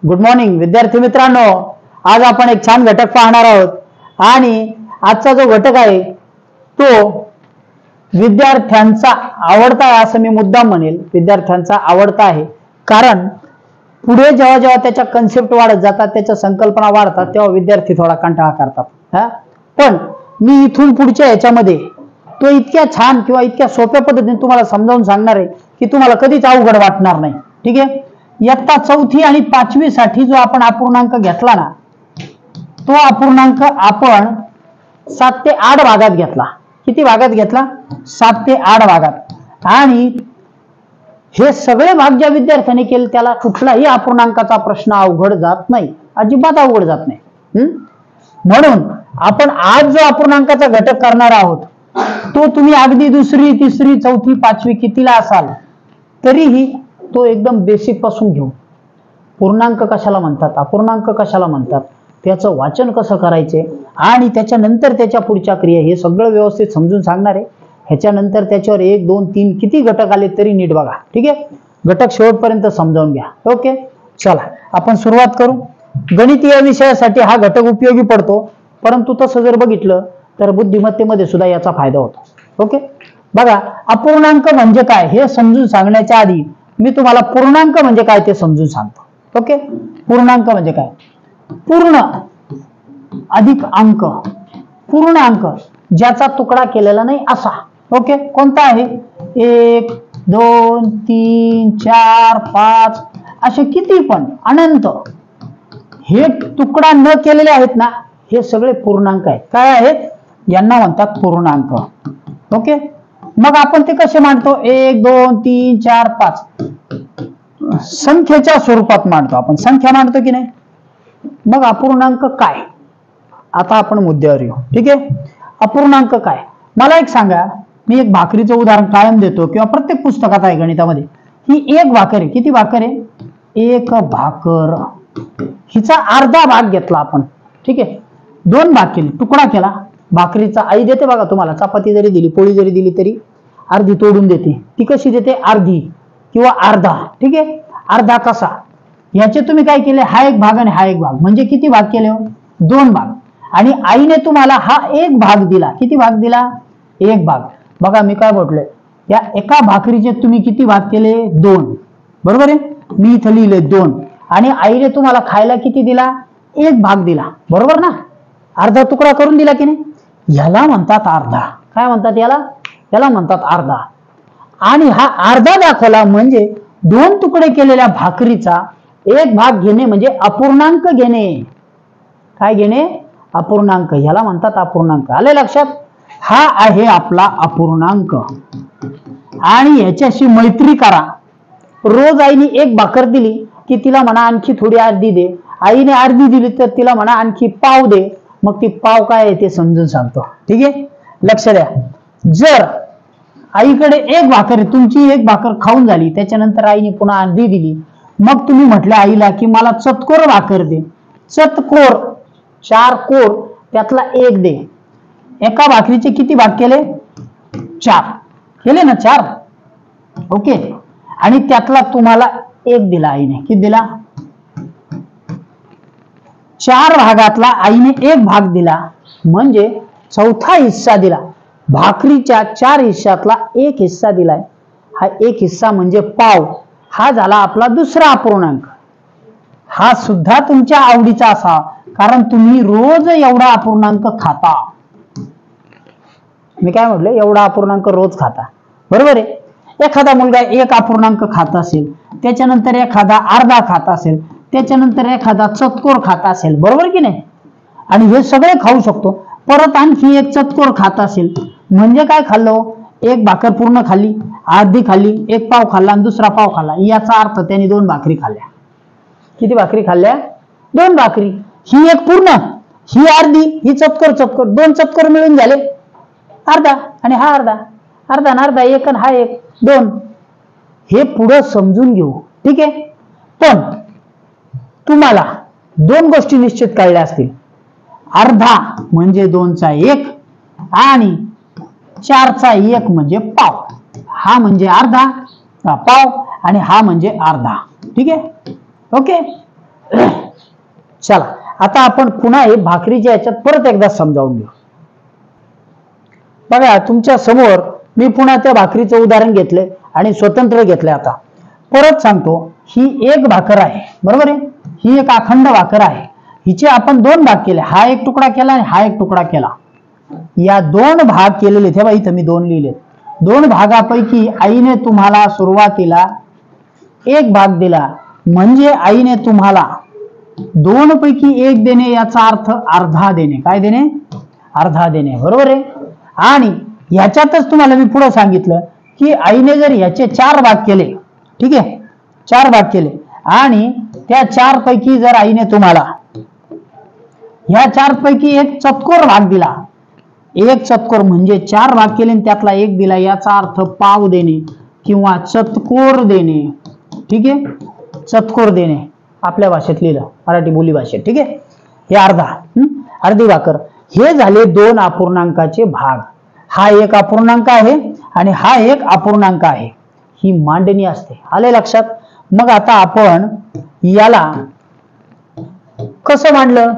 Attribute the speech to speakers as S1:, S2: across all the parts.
S1: Good morning विद्यार्थी मित्रांनो. आज आपण एक छान घटक पाहणार आहोत आणि आजचा जो घटक आहे तो विद्यार्थ्यांचा आवडता आहे असं मी मुद्दाम म्हणेल. विद्यार्थ्यांचा आवडता आहे कारण पुढे जेव्हा जेव्हा त्याच्या कन्सेप्ट वाढत जातात, त्याच्या संकल्पना वाढतात, तेव्हा विद्यार्थी थोडा कंटाळा करतात. पण मी इथून पुढच्या याच्यामध्ये तो इतक्या छान किंवा इतक्या सोप्या पद्धतीने तुम्हाला समजावून सांगणार आहे की तुम्हाला कधीच अवघड वाटणार नाही. ठीक आहे. इयत्ता 4थी आणि 5वी साठी जो आपण अपूर्णांक घेतला ना, तो अपूर्णांक आपण 7 ते 8 भागात घेतला. किती भागात घेतला? 7 ते 8 भागात. आणि हे सगळे भाग ज्या विद्यार्थ्यांनी केले त्याला कुठलाही अपूर्णांकाचा प्रश्न अवघड जात नाही, अजिबात अवघड जात नाही. म्हणून आपण आज जो अपूर्णांकाचा घटक करणार आहोत तो तुम्ही अगदी 2री, 3री, 4थी, 5वी कितीला असाल तरीही तो एकदम बेसिक पासून घेऊ. पूर्णांक कशाला म्हणतात, अपूर्णांक कशाला म्हणतात, त्याचं वाचन कसं करायचे आणि त्याच्यानंतर त्याच्या पुढच्या क्रिया हे सगळं व्यवस्थित समजून सांगणार आहे. ह्याच्यानंतर त्याच्यावर 1, 2, 3 किती घटक आले तरी नीट बघा. ठीक आहे. घटक शेवटपर्यंत समजावून घ्या. ओके, चला आपण सुरुवात करू. गणितीय विषयासाठी हा घटक उपयोगी पडतो, परंतु तसं जर बघितलं तर बुद्धिमत्तेमध्ये सुद्धा याचा फायदा होतो. ओके, बघा अपूर्णांक म्हणजे काय हे समजून सांगण्याच्या आधी मी तुम्हाला पूर्णांक म्हणजे काय ते समजून सांगतो. ओके, पूर्णांक म्हणजे काय? पूर्ण अधिक अंक, पूर्ण अंक ज्याचा तुकडा केलेला नाही असा. ओके, कोणता आहे? 1, 2, 3, 4, 5 असे किती पण अनंत हे तुकडा न केलेले आहेत ना, हे सगळे पूर्णांक आहेत. काय आहेत? यांना म्हणतात पूर्णांक. ओके, मग आपण ते कसे मांडतो? 1, 2, 3, 4, 5 संख्येच्या स्वरूपात मांडतो आपण. संख्या मांडतो की नाही? मग अपूर्णांक काय? आता आपण मुद्द्यावर येऊ. ठीक आहे. अपूर्णांक काय? मला एक सांगा. मी एक भाकरीचं उदाहरण कायम देतो किंवा प्रत्येक पुस्तकात आहे गणितामध्ये. ही एक भाकर आहे. किती भाकर आहे? एक भाकर. हिचा अर्धा भाग घेतला आपण. ठीक आहे. 2 भाग केले, तुकडा केला. भाकरीचा आई देते बघा तुम्हाला, चपाती जरी दिली, पोळी जरी दिली तरी अर्धी तोडून देते. ती कशी देते? अर्धी किंवा अर्धा. ठीक आहे. अर्धा कसा? याचे तुम्ही काय केले? हा एक भाग आणि हा एक भाग, म्हणजे किती भाग केले? 2 भाग. आणि आईने तुम्हाला हा एक भाग दिला. किती भाग दिला? एक भाग. बघा मी काय म्हटलंय, या एका भाकरीचे तुम्ही किती भाग केले? 2. बरोबर आहे. मी इथं लिहिले 2. आणि आईने तुम्हाला खायला किती दिला? एक भाग दिला. बरोबर ना? अर्धा तुकडा करून दिला की नाही? याला म्हणतात अर्धा. काय म्हणतात याला? याला म्हणतात अर्धा. आणि हा अर्धा दाखवला म्हणजे 2 तुकडे केलेल्या भाकरीचा एक भाग घेणे म्हणजे अपूर्णांक घेणे. काय घेणे? अपूर्णांक. ह्याला म्हणतात अपूर्णांक. आले लक्षात? हा आहे आपला अपूर्णांक. आणि याच्याशी मैत्री करा. रोज आईने एक भाकर दिली की तिला म्हणा आणखी थोडी अर्धी दे. आईने अर्धी दिली तर तिला म्हणा आणखी पाव दे. मग ती पाव काय आहे ते समजून सांगतो. ठीक आहे. लक्ष द्या. जर आईकडे एक भाकर आहे, तुमची एक भाकर खाऊन झाली, त्याच्यानंतर आईने पुन्हा अर्धी दिली, मग तुम्ही म्हटलं आईला की मला चतकोर भाकर दे. चतकोर 4 कोर त्यातला एक दे. एका भाकरीचे किती भाग केले? 4 केले ना? 4. ओके. आणि त्यातला तुम्हाला एक दिला आईने. किती दिला? 4 भागातला आईने एक भाग दिला म्हणजे 4था हिस्सा दिला. भाकरीच्या 4 हिस्सातला एक हिस्सा दिलाय. हा एक हिस्सा म्हणजे पाव. हा झाला आपला दुसरा अपूर्णांक. हा सुद्धा तुमच्या आवडीचा असा, कारण तुम्ही रोज एवढा अपूर्णांक खाता. मी काय म्हटलं? एवढा अपूर्णांक रोज खाता. बरोबर आहे. एखादा मुलगा एक अपूर्णांक खात असेल, त्याच्यानंतर एखादा अर्धा खात असेल, त्याच्यानंतर एखादा चतकोर खात असेल. बरोबर की नाही? आणि हे सगळे खाऊ शकतो. परत आणखी एक चतकोर खात असेल म्हणजे काय खाल्लो? एक भाकर पूर्ण खाल्ली, अर्धी खाल्ली, एक पाव खाल्ला आणि दुसरा पाव खाल्ला. याचा अर्थ त्याने 2 भाकरी खाल्ल्या. किती भाकरी खाल्ल्या? 2 भाकरी. ही एक पूर्ण, ही अर्धी, ही चतकोर. चतकोर 2 चतकोर मिळून झाले अर्धा. आणि हा अर्धा. अर्धा आणि अर्धा एक आणि हा एक 2. हे पुढं समजून घेऊ. ठीक आहे. पण तुम्हाला 2 गोष्टी निश्चित कळल्या असतील. अर्धा म्हणजे 2चा 1 आणि 4चा 1 म्हणजे पाव. हा म्हणजे अर्धा पाव आणि हा म्हणजे अर्धा. ठीक आहे. ओके. चला आता आपण पुन्हा हे भाकरीच्या याच्यात परत एकदा समजावून घेऊ. बघा तुमच्या समोर मी पुन्हा त्या भाकरीचं उदाहरण घेतले आणि स्वतंत्र घेतले. आता परत सांगतो, ही एक भाकर आहे, बरोबर आहे. ही एक अखंड भाकर आहे. हिचे आपण दोन भाग केले, हा एक तुकडा केला आणि हा एक तुकडा केला. या दोन भाग केलेले, तेव्हा इथं मी दोन लिहिले. दोन भागापैकी आईने तुम्हाला सुरुवातीला एक भाग दिला, म्हणजे आईने तुम्हाला दोन पैकी एक देणे, याचा अर्थ अर्धा देणे. काय देणे? अर्धा देणे, बरोबर आहे. आणि ह्याच्यातच तुम्हाला मी पुढे सांगितलं की आईने जर ह्याचे 4 भाग केले, ठीक आहे, 4 भाग केले आणि त्या 4 पैकी जर आईने तुम्हाला ह्या 4 पैकी एक चतकोर भाग दिला, एक चतकोर म्हणजे 4 भाग केले आणि त्यातला एक दिला, याचा अर्थ पाव देणे किंवा चतकोर देणे. ठीक आहे, चतकोर देणे आपल्या भाषेत लिहिलं, मराठी बोली भाषेत. ठीक आहे, हे अर्धा, अर्धी भाकर. हे झाले दोन अपूर्णांकाचे भाग. हा एक अपूर्णांक आहे आणि हा एक अपूर्णांक आहे. ही मांडणी असते, आले लक्षात. मग आता आपण याला कसं मांडलं?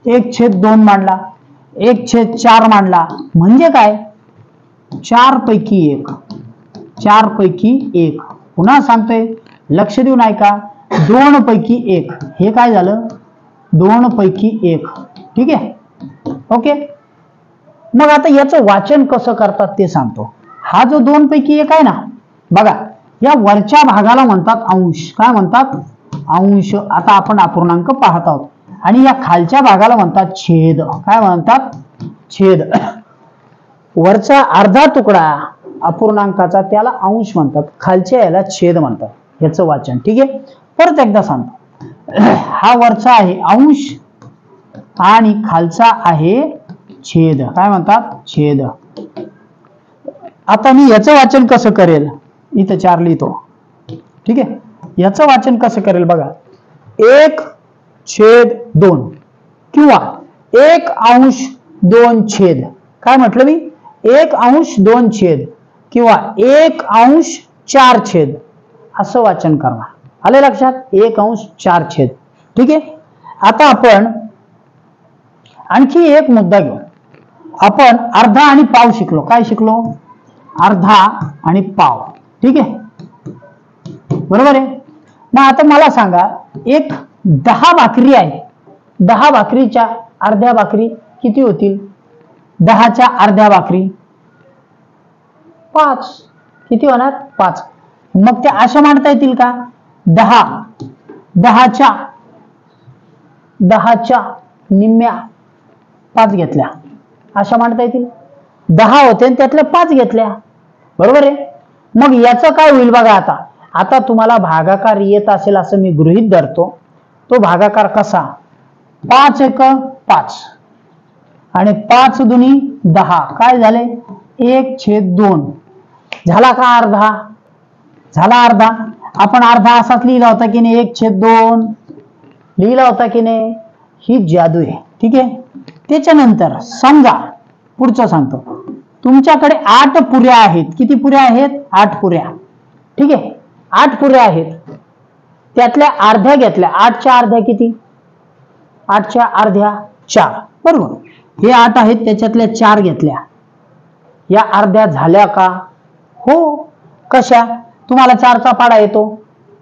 S1: 1/2 मांडला, 1/4 मांडला. म्हणजे काय? 4 पैकी 1, 4 पैकी 1. पुन्हा सांगतोय, लक्ष देऊन ऐका. 2 पैकी 1, हे काय झालं? 2 पैकी 1. ठीक आहे, ओके. मग आता याचं वाचन कसं करतात ते सांगतो. हा जो 2 पैकी 1 आहे ना, बघा या वरच्या भागाला म्हणतात अंश. काय म्हणतात? अंश. आता आपण अपूर्णांक पाहत आहोत. आणि या खालच्या भागाला म्हणतात छेद. काय म्हणतात? छेद. वरचा अर्धा तुकडा अपूर्णांकाचा त्याला अंश म्हणतात, खालच्या याला छेद म्हणतात. याचं वाचन. ठीक आहे, परत एकदा सांगतो. हा वरचा आहे अंश आणि खालचा आहे छेद. काय म्हणतात? छेद. आता मी याचं वाचन कसं करेल? इथं 4 लिहितो. ठीक आहे, याचं वाचन कसं करेल बघा. 1/2 किंवा 1/2 काय म्हटलं मी? 1/2 किंवा 1/4 असं वाचन करा. आले लक्षात? 1/4. ठीक आहे, आता आपण आणखी एक मुद्दा घेऊ. आपण अर्धा आणि पाव शिकलो. काय शिकलो? अर्धा आणि पाव. ठीक आहे, बरोबर आहे. मग आता मला सांगा, एक 10 भाकरी आहे. 10 भाकरीच्या अर्ध्या भाकरी किती होतील? 10च्या अर्ध्या भाकरी 5. किती होणार? 5. मग त्या अशा मांडता येतील का? 10च्या निम्म्या 5 घेतल्या, अशा मांडता येतील. 10 होते आणि त्यातल्या 5 घेतल्या, बरोबर आहे. मग याचं काय होईल बघा. आता तुम्हाला भागाकार येत असेल असं मी गृहीत धरतो. तो भागाकार कसा? 5 × 5 आणि 5 दुनी 10. काय झाले? 1/2. झाला का अर्धा? झाला अर्धा. आपण अर्धा असाच लिहिला होता की नाही? 1/2 लिहिला होता की नाही? ही जादू आहे. ठीक आहे, त्याच्यानंतर समजा पुढचं सांगतो. तुमच्याकडे 8 पुऱ्या आहेत. किती पुऱ्या आहेत? 8 पुऱ्या. ठीक आहे, 8 पुऱ्या आहेत. त्यातल्या अर्ध्या घेतल्या. 8च्या अर्ध्या किती? 8च्या अर्ध्या 4, बरोबर. हे 8 आहेत, त्याच्यातल्या 4 घेतल्या. या अर्ध्या झाल्या का? हो. कशा? तुम्हाला 4चा पाडा येतो.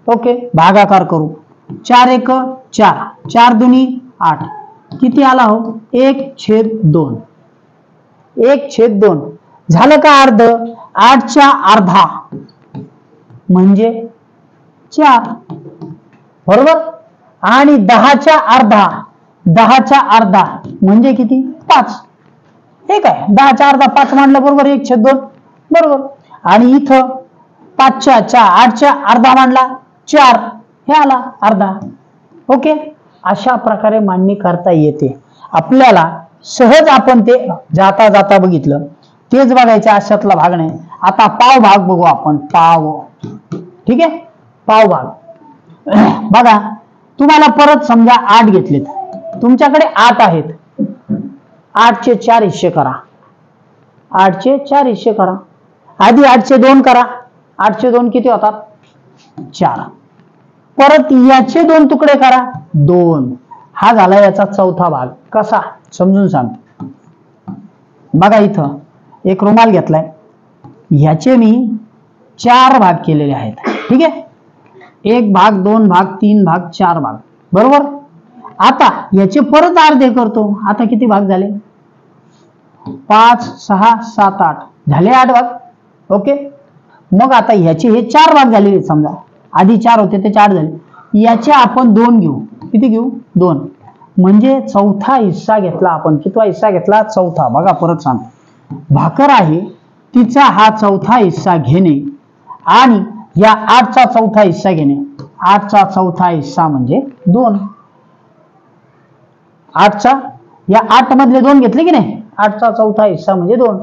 S1: ओके, भागाकार करू. 4 × 1 4, 4 दुनी 8. किती आला हो? 1/2. 1/2 झालं का अर्ध? 8च्या अर्धा म्हणजे 4, बरोबर. आणि 10च्या अर्धा म्हणजे किती? 5. हे काय? 10च्या अर्धा 5 मांडलं, बरोबर. 1/2, बरोबर. आणि इथं 8च्या अर्धा मांडला 4, हे आला अर्धा. ओके, अशा प्रकारे मांडणी करता येते आपल्याला. सहज आपण ते जाता जाता बघितलं, तेच बघायचं, अशातला भाग नाही. आता पाव भाग बघू आपण. पाव. ठीक आहे, पाव भाग बघा. तुम्हाला परत समजा 8 घेतलेत. तुमच्याकडे 8 आहेत. 8चे 4 हिस्से करा. 8चे 4 हिस्से करा. आधी 8चे 2 करा. 8चे 2 किती होतात? 4. परत याचे 2 तुकडे करा 2, हा झाला याचा चौथा भाग. कसा समजून सांगतो. बघा इथं एक रुमाल घेतलाय, ह्याचे मी 4 भाग केलेले आहेत. ठीक आहे, 1 भाग 2 भाग 3 भाग 4 भाग, बरोबर. आता याचे परत अर्धे करतो. आता किती भाग झाले? 5 6 7 8 झाले 8 भाग. ओके, मग आता ह्याचे हे 4 भाग झाले. समजा आधी 4 होते ते 4 झाले. याचे आपण 2 घेऊ. किती घेऊ? 2. म्हणजे चौथा हिस्सा घेतला आपण. कितवा हिस्सा घेतला? चौथा. बघा परत सांगतो, भाकर आहे तिचा हा चौथा हिस्सा घेणे आणि या 8चा चौथा हिस्सा घेणे. 8चा चौथा हिस्सा म्हणजे 2. 8चा या 8 मधले 2 घेतले की नाही, 8चा चौथा हिस्सा म्हणजे 2.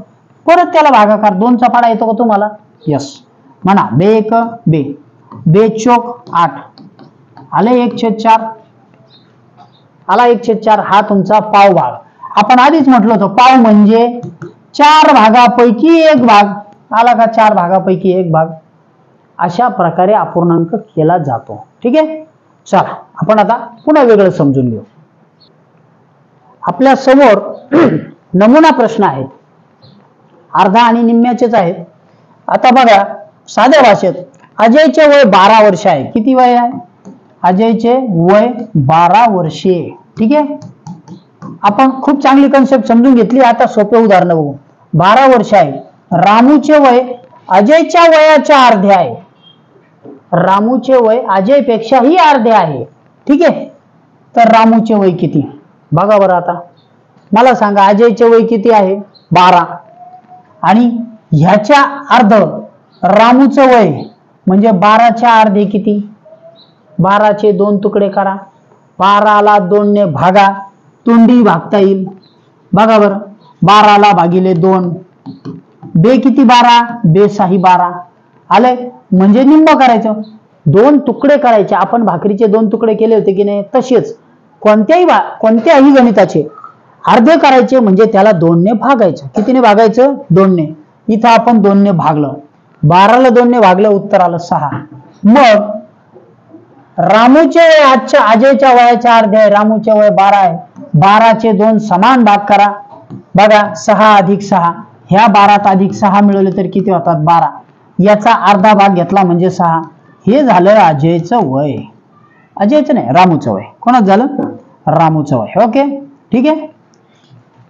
S1: परत त्याला भागाकार 2चा पाडा येतो का तुम्हाला? यस. म्हणा बे 1 बे, बे चोक 8 आले 1/4. आला 1/4. हा तुमचा पाव भाग. आपण आधीच म्हटलं होतं पाव म्हणजे 4 भागापैकी 1 भाग. आला का? 4 भागापैकी 1 भाग. अशा प्रकारे अपूर्णांक केला जातो. ठीक आहे, चला आपण आता पुन्हा वेगळं समजून घेऊ. आपल्या समोर नमुना प्रश्न आहेत, अर्धा आणि निम्म्याचेच आहेत. आता बघा साध्या भाषेत, अजयचे वय 12 वर्ष आहे. किती वय आहे? अजयचे वय 12 वर्षे. ठीक आहे, आपण खूप चांगली कन्सेप्ट समजून घेतली. आता सोपे उदाहरण बघू. 12 वर्ष आहे. रामूचे वय अजयच्या वयाच्या अर्धे आहे. रामूचे वय अजयपेक्षाही अर्धे आहे. ठीक आहे, तर रामूचे वय किती? बघा बरं, आता मला सांगा अजयचे वय किती आहे? 12 आणि ह्याच्या अर्ध रामूचं वय म्हणजे 12च्या अर्धे किती? 12चे 2 तुकडे करा. 12ला 2 ने भागा, तोंडी भागता येईल. बघा बरं, 12ला भागिले 2, बे किती? 12, बे 6 12 आले. म्हणजे निम्म करायचं, 2 तुकडे करायचे. आपण भाकरीचे 2 तुकडे केले होते की नाही, तसेच कोणत्याही गणिताचे अर्धे करायचे म्हणजे त्याला 2 ने भागायचं. कितीने भागायचं? 2 ने. इथं आपण 2 ने भागलं, 12ला 2 ने भागलं, उत्तर आलं 6. मग रामूचे वय आजच्या अजयच्या वयाच्या अर्धे आहे. रामूचे वय 12 आहे. 12चे 2 समान भाग करा. बघा 6 अधिक 6, ह्या 12त अधिक 6 मिळवले तर किती होतात? 12. याचा अर्धा भाग घेतला म्हणजे 6. हे झालं अजयचं वय. अजयचं नाही, रामूचं वय. कोणाचं झालं? रामूचं वय. ओके, ठीक आहे,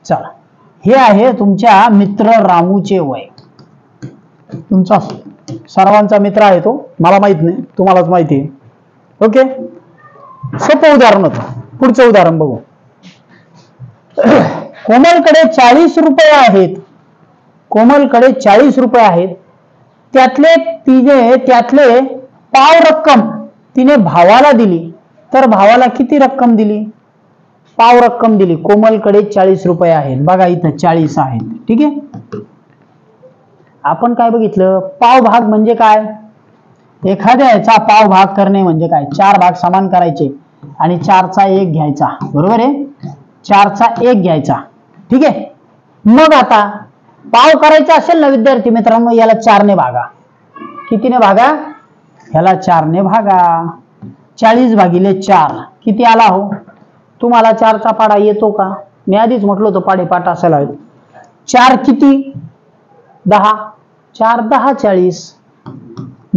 S1: चला. हे आहे तुमच्या मित्र रामूचे वय. तुमचा सर्वांचा मित्र आहे तो, मला माहित नाही, तुम्हालाच माहिती आहे. ओके, सोपं उदाहरण होतं. पुढचं उदाहरण बघू. कोमलकडे 40 रुपये आहेत. कोमलकडे 40 रुपये आहेत. त्यातले पाव रक्कम तिने भावाला दिली, तर भावाला किती रक्कम दिली? पाव रक्कम दिली. कोमलकडे 40 रुपये आहेत. बघा इथं 40 आहेत. ठीक आहे, आपण काय बघितलं? पाव भाग म्हणजे काय? एखाद्या याचा पाव भाग करणे म्हणजे काय? 4 भाग समान करायचे आणि 4चा 1 घ्यायचा. बरोबर आहे, 4चा 1 घ्यायचा. ठीक आहे, मग आता पाव करायचा असेल ना विद्यार्थी मित्रांनो, याला 4 ने भागा. कितीने भागा? ह्याला 4 ने भागा. 40 भागिले 4 किती आला हो? तुम्हाला 4चा पाडा येतो का? मी आधीच म्हटलो होतो पाडे पाठ असायला हवे. 4 किती? 10. 4 10 40.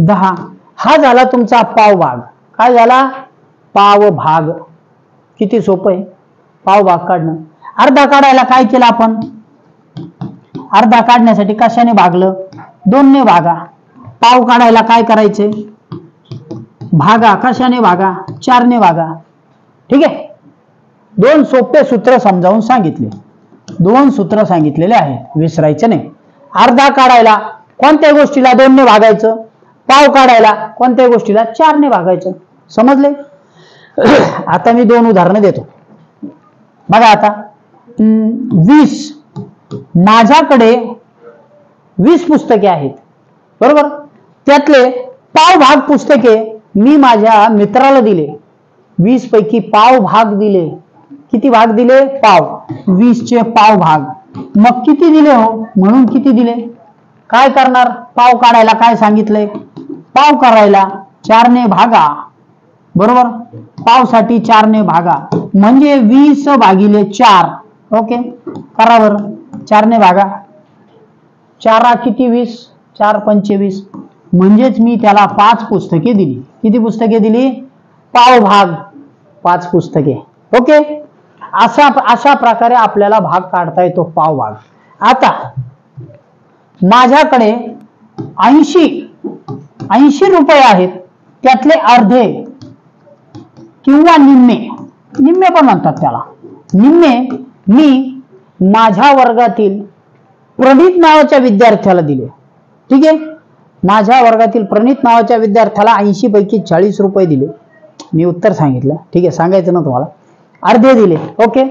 S1: 10 हा झाला तुमचा पाव भाग. काय झाला? पाव भाग. किती सोपं आहे पाव भाग काढणं. अर्धा काढायला काय केलं आपण? अर्धा काढण्यासाठी कशाने भागलं? 2 ने भागा. पाव काढायला काय करायचे? भागा. कशाने भागा? 4 ने भागा. ठीक आहे, 2 सोपे सूत्र समजावून सांगितले. 2 सूत्र सांगितलेले आहेत, विसरायचं नाही. अर्धा काढायला कोणत्या गोष्टीला 2 ने भागायचं? पाव काढायला कोणत्या गोष्टीला? 4 ने भागायचं. समजले? आता मी 2 उदाहरणं देतो. बघा आता 20, माझ्याकडे 20 पुस्तके आहेत. बरोबर, त्यातले पाव भाग पुस्तके मी माझ्या मित्राला दिले. 20 पैकी पाव भाग दिले. किती भाग दिले? पाव. 20 चे पाव भाग. मग किती दिले हो? म्हणून किती दिले? काय करणार? पाव काढायला काय सांगितलंय? पाव करायला 4 ने भागा. बरोबर. पावसाठी 4 ने भागा म्हणजे 20/4. ओके, करा बरं. 4 ने भागा. 4 किती 20, 4 पंचे 20. म्हणजेच मी त्याला 5 पुस्तके दिली. किती पुस्तके दिली? पाव भाग 5 पुस्तके. ओके, अशा प्रकारे आपल्याला भाग काढता येतो, पाव भाग. आता माझ्याकडे 80 रुपये आहेत, त्यातले अर्धे किंवा निम्मे पण म्हणतात त्याला, निम्मे मी माझ्या वर्गातील प्रणित नावाच्या विद्यार्थ्याला दिले. ठीक आहे, माझ्या वर्गातील प्रणित नावाच्या विद्यार्थ्याला 80 पैकी 40 रुपये दिले. मी उत्तर सांगितलं. ठीक आहे, सांगायचं ना तुम्हाला. अर्धे दिले. ओके,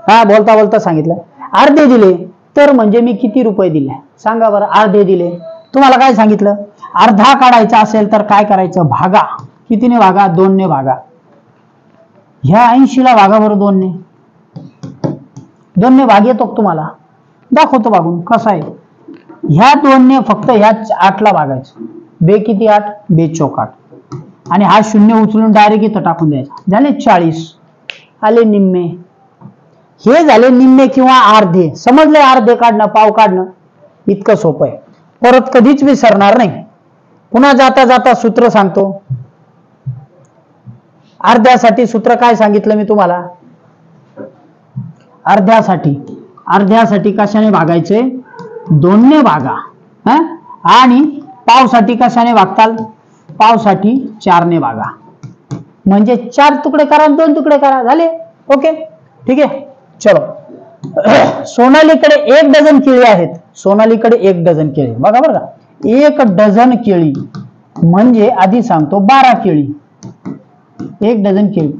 S1: हा, बोलता बोलता सांगितलं अर्धे दिले. तर म्हणजे मी किती रुपये दिले सांगा बरं. अर्धे दिले. तुम्हाला काय सांगितलं? अर्धा काढायचा असेल तर काय करायचं? भागा. कितीने भागा? 2 ने भागा. ह्या 80ला भागा बरं 2 ने. 2 ने भाग येतो तुम्हाला? दाखवतो भागून कसं आहे. ह्या 2 ने फक्त ह्या 8ला भागायचं. बे किती 8? बे चौक 8. आणि हा 0 उचलून डायरेक्ट इथं टाकून द्यायचा. झाले 40. आले निम्मे. हे झाले निम्मे किंवा अर्धे. समजले? अर्धे काढणं, पाव काढणं इतकं सोपं आहे. परत कधीच विसरणार नाही. पुन्हा जाता जाता सूत्र सांगतो. अर्ध्यासाठी सूत्र काय सांगितलं मी तुम्हाला? अर्ध्यासाठी कशाने भागायचे? 2 ने भागा. आणि पावसाठी कशाने भागताल? पावसाठी 4 ने भागा. म्हणजे 4 तुकडे करा, 2 तुकडे करा, झाले. ओके, ठीक आहे. चलो, सोनालीकडे 1 डझन केळी आहेत. सोनालीकडे 1 डझन केळी. बघा बरं का, 1 डझन केळी म्हणजे आधी सांगतो 12 केळी. 1 डझन केळी.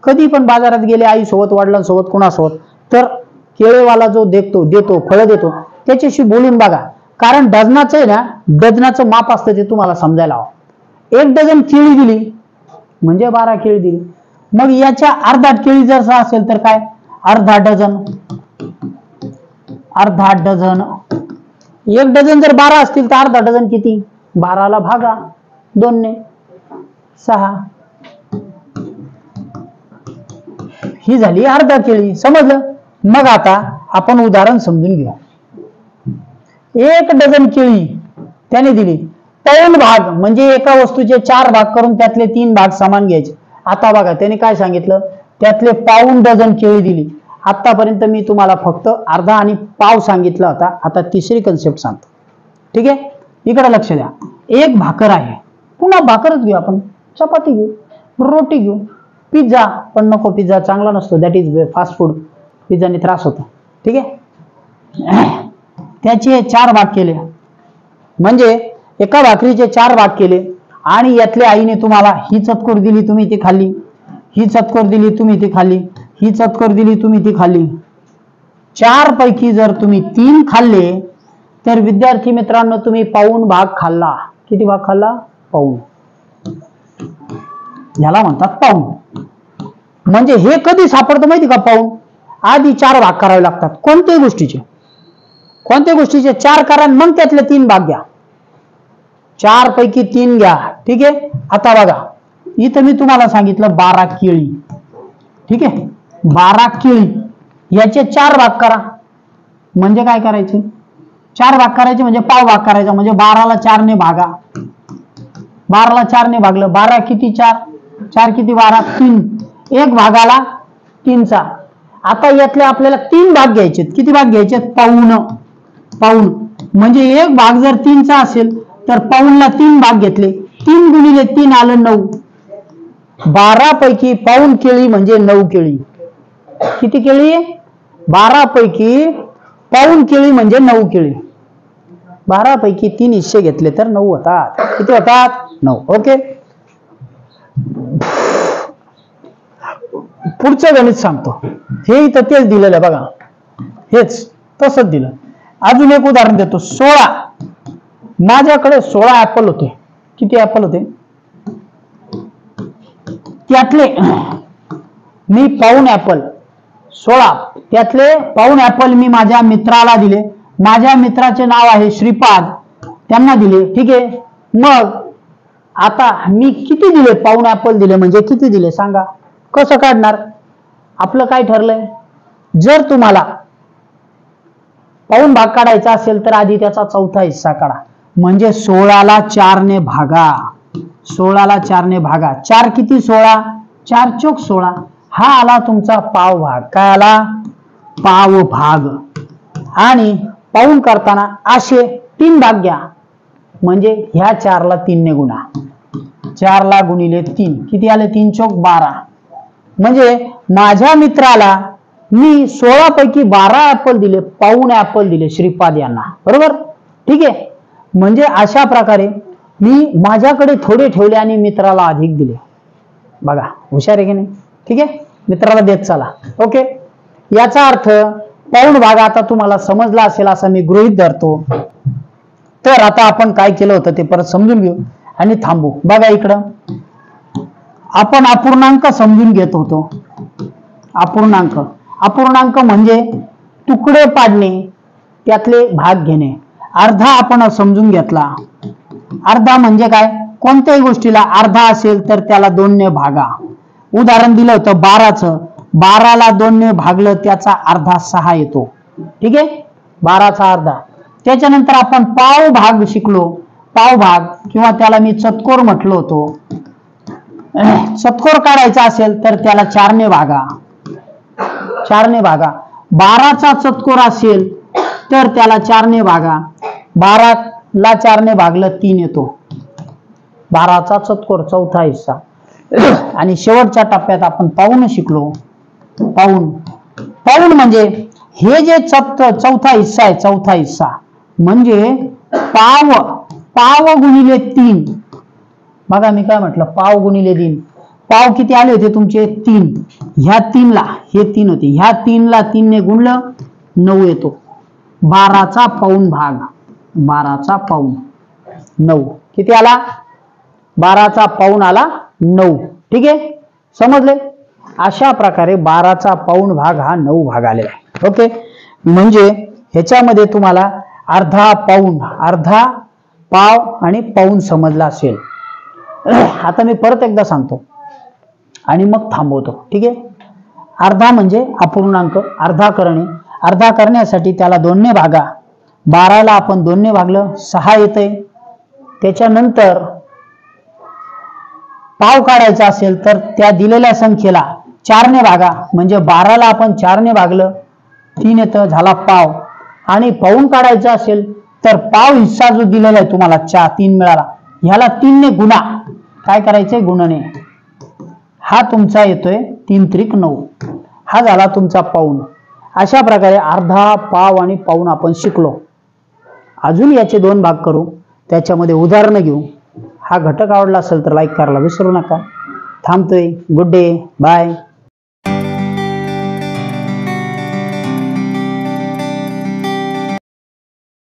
S1: कधी पण बाजारात गेले आईसोबत, वडिलांसोबत, कुणासोबत, तर केळीवाला जो देतो फळं देतो त्याच्याशी बोलून बघा. कारण डझनाचं आहे ना, डझनाचं माप असतं, ते तुम्हाला समजायला हवं. 1 डझन केळी दिली म्हणजे 12 केळी दिली. मग याच्या अर्धा केळी जर असेल तर काय? अर्धा डझन. 1 डझन जर 12 असतील तर अर्धा डझन किती? 12ला भागा 2 ने. 6. ही झाली अर्धा केळी. समजलं? मग आता आपण उदाहरण समजून घेऊ. 1 डझन केळी त्याने दिली. पाऊण भाग म्हणजे एका वस्तूचे 4 भाग करून त्यातले 3 भाग समान घ्यायचे. आता बघा, त्याने काय सांगितलं? त्यातले पाऊण डझन केळी दिली. आतापर्यंत मी तुम्हाला फक्त अर्धा आणि पाव सांगितला होता. आता तिसरी कन्सेप्ट सांगतो. ठीक आहे, इकडे लक्ष द्या. 1 भाकर आहे. पुन्हा भाकरच घेऊ आपण. चपाती घेऊ, रोटी घेऊ, पिझ्झा पण नको, पिझ्झा चांगला नसतो, दॅट इज फास्ट फूड. पिझ्झाने त्रास होतो. ठीक आहे, त्याचे 4 भाग केले म्हणजे एका भाकरीचे 4 भाग केले. आणि यातल्या आईने तुम्हाला ही चतकोर दिली, तुम्ही ती खाल्ली. ही चतकोर दिली, तुम्ही ती खाल्ली. ही चतकोर दिली, तुम्ही ती खाल्ली. 4 पैकी जर तुम्ही 3 खाल्ले तर विद्यार्थी मित्रांनो तुम्ही पाऊण भाग खाल्ला. किती भाग खाल्ला? पाऊण. याला म्हणतात पाऊण. म्हणजे हे कधी सापडतं माहिती का? पाऊण. आधी 4 भाग करावे लागतात. कोणत्याही गोष्टीचे 4 करा, मग त्यातले 3 भाग घ्या. 4 पैकी 3 घ्या. ठीक आहे. आता बघा, इथं मी तुम्हाला सांगितलं 12 केळी. ठीक आहे, 12 केळी याचे 4 भाग करा. म्हणजे काय करायचे? 4 भाग करायचे म्हणजे पाव भाग करायचा. म्हणजे 12ला 4 ने भागा. 12ला 4 ने भागलं. 12 किती 4? 4 किती 12? 3. 1 भागाला 3चा. आता यातले आपल्याला 3 भाग घ्यायचे. किती भाग घ्यायचे? पाऊण. म्हणजे 1 भाग जर 3चा असेल तर पाऊणला 3 भाग घेतले. 3 गुणिले 3 आलं 9. 12 पैकी पाऊण केळी म्हणजे 9 केळी. किती केळी? 12 पैकी पाऊण केळी म्हणजे 9 केळी. 12 पैकी 3 हिस्से घेतले तर 9 होतात. किती होतात? 9. ओके, पुढचं गणित सांगतो. हे इथं तेच दिलेलं आहे बघा, हेच तसंच दिलं. अजून एक उदाहरण देतो. 16. माझ्याकडे 16 ऍपल होते. किती ऍपल होते? त्यातले मी पाऊण ऍपल 16, त्यातले पाऊण ऍपल मी माझ्या मित्राला दिले. माझ्या मित्राचे नाव आहे श्रीपाद, त्यांना दिले. ठीक आहे, मग आता मी किती दिले, पाऊण ऍपल दिले म्हणजे किती दिले सांगा, कसं काढणार? आपलं काय ठरलंय, जर तुम्हाला पाऊण भाग काढायचा असेल तर आधी त्याचा चौथा हिस्सा काढा, म्हणजे 16ला 4 ने भागा, 16ला 4 ने भागा, 4 किती 16, 4 चोक 16, हा आला तुमचा पाव भाग. काय आला? पाव भाग. आणि पाऊण करताना असे 3 भाग घ्या, म्हणजे ह्या 4ला 3 ने गुणा, 4ला गुणिले 3 किती आले, 3 चोक 12. म्हणजे माझ्या मित्राला मी 16 पैकी 12 ऍपल दिले, पाऊण ऍपल दिले श्रीपाद यांना, बरोबर? ठीक आहे. म्हणजे अशा प्रकारे मी माझ्याकडे थोडे ठेवले आणि मित्राला अधिक दिले. बघा हुशार आहे की नाही? ठीक आहे, मित्राला देत चला. ओके, याचा अर्थ पाऊण भाग आता तुम्हाला समजला असेल असं मी गृहीत धरतो. तर आता आपण काय केलं होतं ते परत समजून घेऊ आणि थांबू. बघा इकडं आपण अपूर्णांक समजून घेत होतो. अपूर्णांक, अपूर्णांक म्हणजे तुकडे पाडणे, त्यातले भाग घेणे. अर्धा आपण समजून घेतला. अर्धा म्हणजे काय, कोणत्याही गोष्टीला अर्धा असेल तर त्याला 2 ने भागा. उदाहरण दिलं होतं 12चं, 12ला 2 ने भागलं त्याचा अर्धा 6 येतो. ठीक आहे, 12चा अर्धा. त्याच्यानंतर आपण पाव भाग शिकलो. पाव भाग किंवा त्याला मी चतकोर म्हटलो होतो. चतकोर काढायचा असेल तर त्याला 4 ने भागा, 4 ने भागा. 12चा चतकोर असेल तर त्याला 4 ने भागा, 12ला 4 ने भागलं 3 येतो. 12चा चतकोर चौथा हिस्सा. आणि शेवटच्या टप्प्यात आपण पाऊण शिकलो. पाऊण, पाऊण म्हणजे हे जे चौथा हिस्सा आहे, चौथा हिस्सा म्हणजे पाव, पाव गुणिले 3. बघा मी काय म्हटलं, पाव गुणिले 3. पाव किती आले होते तुमचे, 3. ह्या 3ला, हे 3 होते, ह्या 3ला 3 ने गुणलं 9 येतो. 12चा पाऊण भाग, 12चा पाऊण 9 किती आला, 12चा पाऊण आला 9. ठीक आहे, समजले? अशा प्रकारे 12चा पाऊण भाग हा 9 भाग आलेला आहे. ओके, म्हणजे ह्याच्यामध्ये तुम्हाला अर्धा पाऊण, अर्धा पाव आणि पाऊण समजला असेल. आता मी परत एकदा सांगतो आणि मग थांबवतो. ठीक आहे, अर्धा म्हणजे अपूर्णांक, अर्धा करणे. अर्धा करण्यासाठी त्याला 2 ने भागा. 12ला आपण 2 ने भागलं 6 येते. त्याच्यानंतर पाव काढायचा असेल तर त्या दिलेल्या संख्येला 4 ने भागा, म्हणजे 12ला आपण 4 ने भागलं 3 येतं, झाला पाव. आणि पाऊण काढायचा असेल तर पाव हिस्सा जो दिलेला आहे तुम्हाला 3 मिळाला, ह्याला 3 ने गुणा. काय करायचंय, गुणने. हा तुमचा येतोय 3 त्रिक 9, हा झाला तुमचा पाऊण. अशा प्रकारे अर्धा, पाव आणि पाऊण आपण शिकलो. अजून याचे 2 भाग करू, त्याच्यामध्ये उदाहरणं घेऊ. हा घटक आवडला असेल तर लाईक करायला विसरू नका. थांबतोय. Good day, bye.